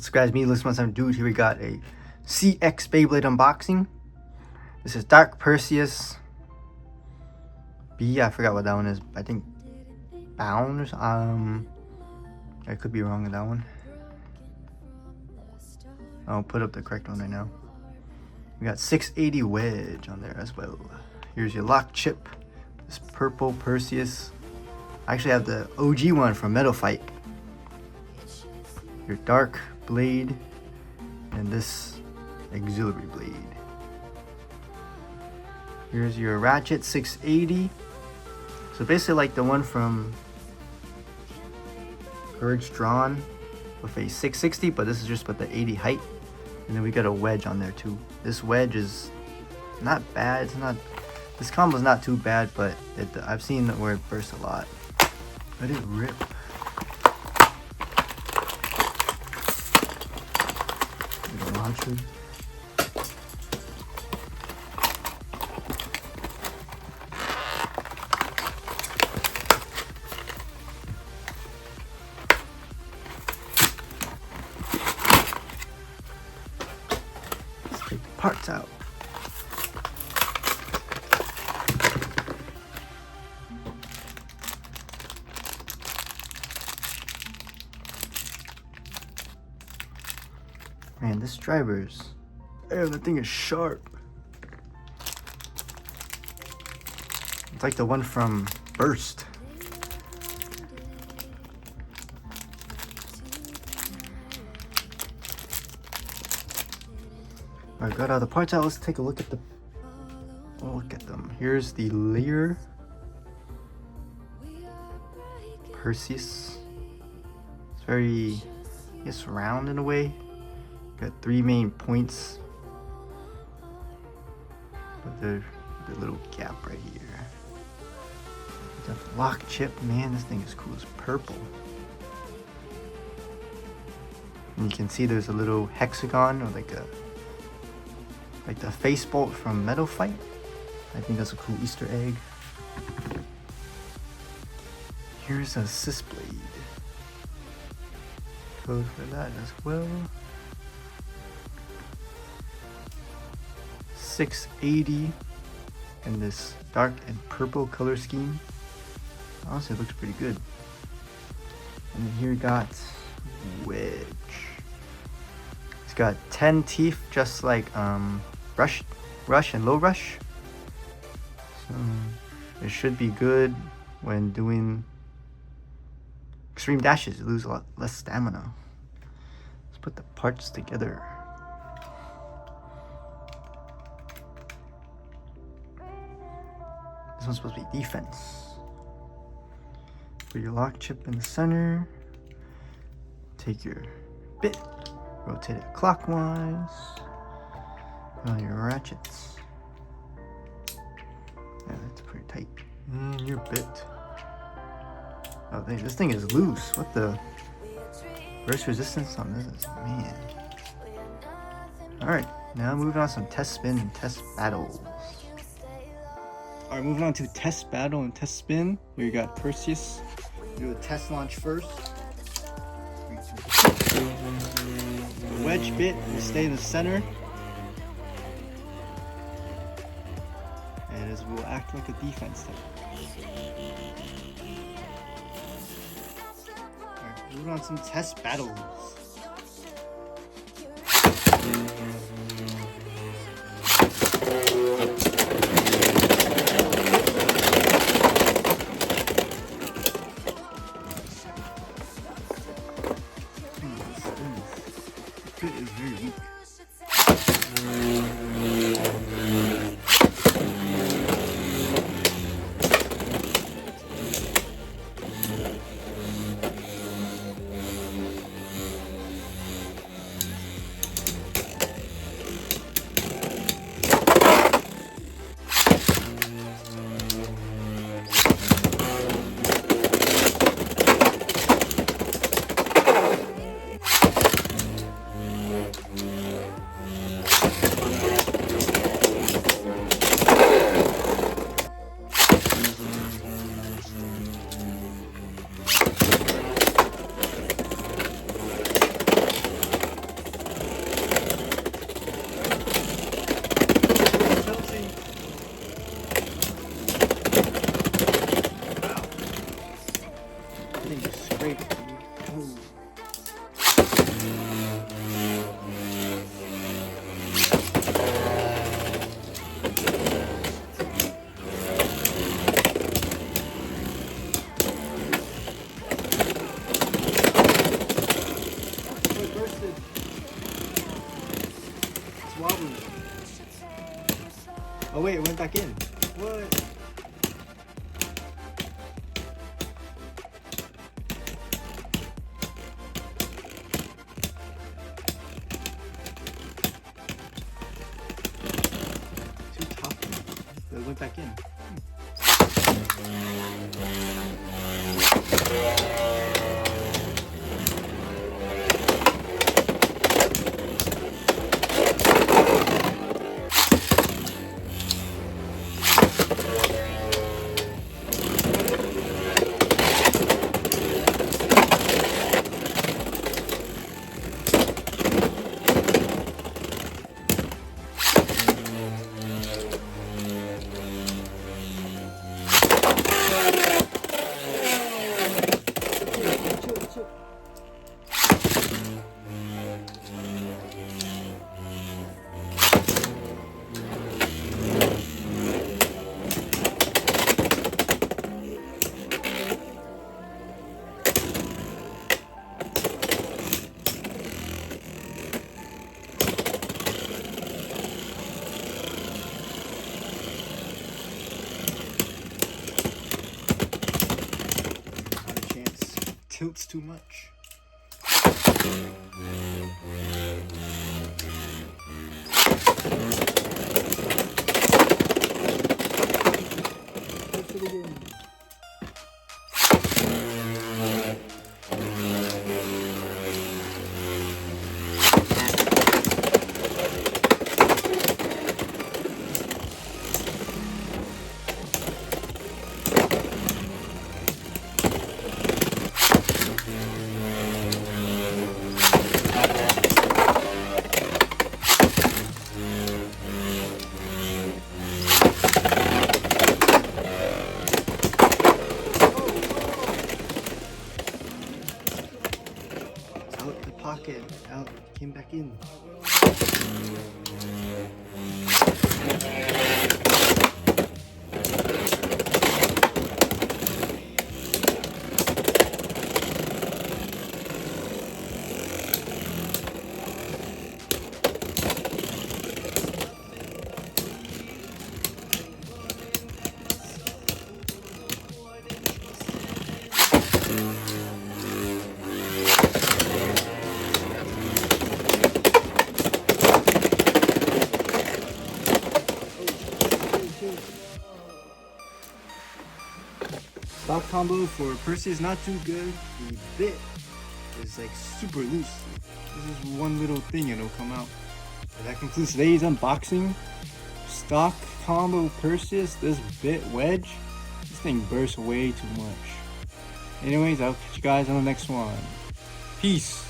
So guys, me listening to some dude here. We got a CX Beyblade unboxing. This is Dark Perseus B. I forgot what that one is. I think Bound or something. I could be wrong with that one. I'll put up the correct one right now. We got 680 Wedge on there as well. Here's your lock chip. This purple Perseus. I actually have the OG one from Metal Fight. Your dark blade and this auxiliary blade. Here's your ratchet 680. So basically like the one from Courage Drawn with a 660, but this is just with the 80 height. And then we got a wedge on there too. This wedge is not bad. It's not, this combo is not too bad, but I've seen where it bursts a lot. Let it rip. The launcher. Let's take the parts out. Man, this driver's, that thing is sharp. It's like the one from Burst. Alright, got all the parts out. Let's take a look at them. Here's the layer. Perseus. It's very, I guess, round in a way. Got three main points with the little gap right here. The lock chip, man, this thing is cool. It's purple. And you can see there's a little hexagon or like the face bolt from Metal Fight. I think that's a cool Easter egg. Here's a cis blade. Code for that as well. 680 in this dark and purple color scheme. Honestly, it looks pretty good. And then here got Wedge. It's got 10 teeth, just like Rush and Low Rush. So it should be good when doing extreme dashes. You lose a lot less stamina. Let's put the parts together. This one's supposed to be defense. Put your lock chip in the center. Take your bit, rotate it clockwise. Put on your ratchets. Yeah, that's pretty tight. And your bit. Oh, this thing is loose. What the? Burst resistance on this, man. Alright, now moving on to some test spin and test battles. Alright, moving on to test battle and test spin. Here you got Perseus. Do a test launch first. The wedge bit will stay in the center. And it will act like a defense type. Alright, moving on to some test battles. It is very weak. busted. It's wobbling. Oh wait, it went back in. What? Too tough. It went back in. Tilts too much. Out the pocket, out, came back in. Stock combo for Perseus not too good. The bit is like super loose. This is one little thing and it'll come out. But that concludes today's unboxing. Stock combo Perseus, this bit wedge, this thing bursts way too much. Anyways, I'll catch you guys on the next one. Peace.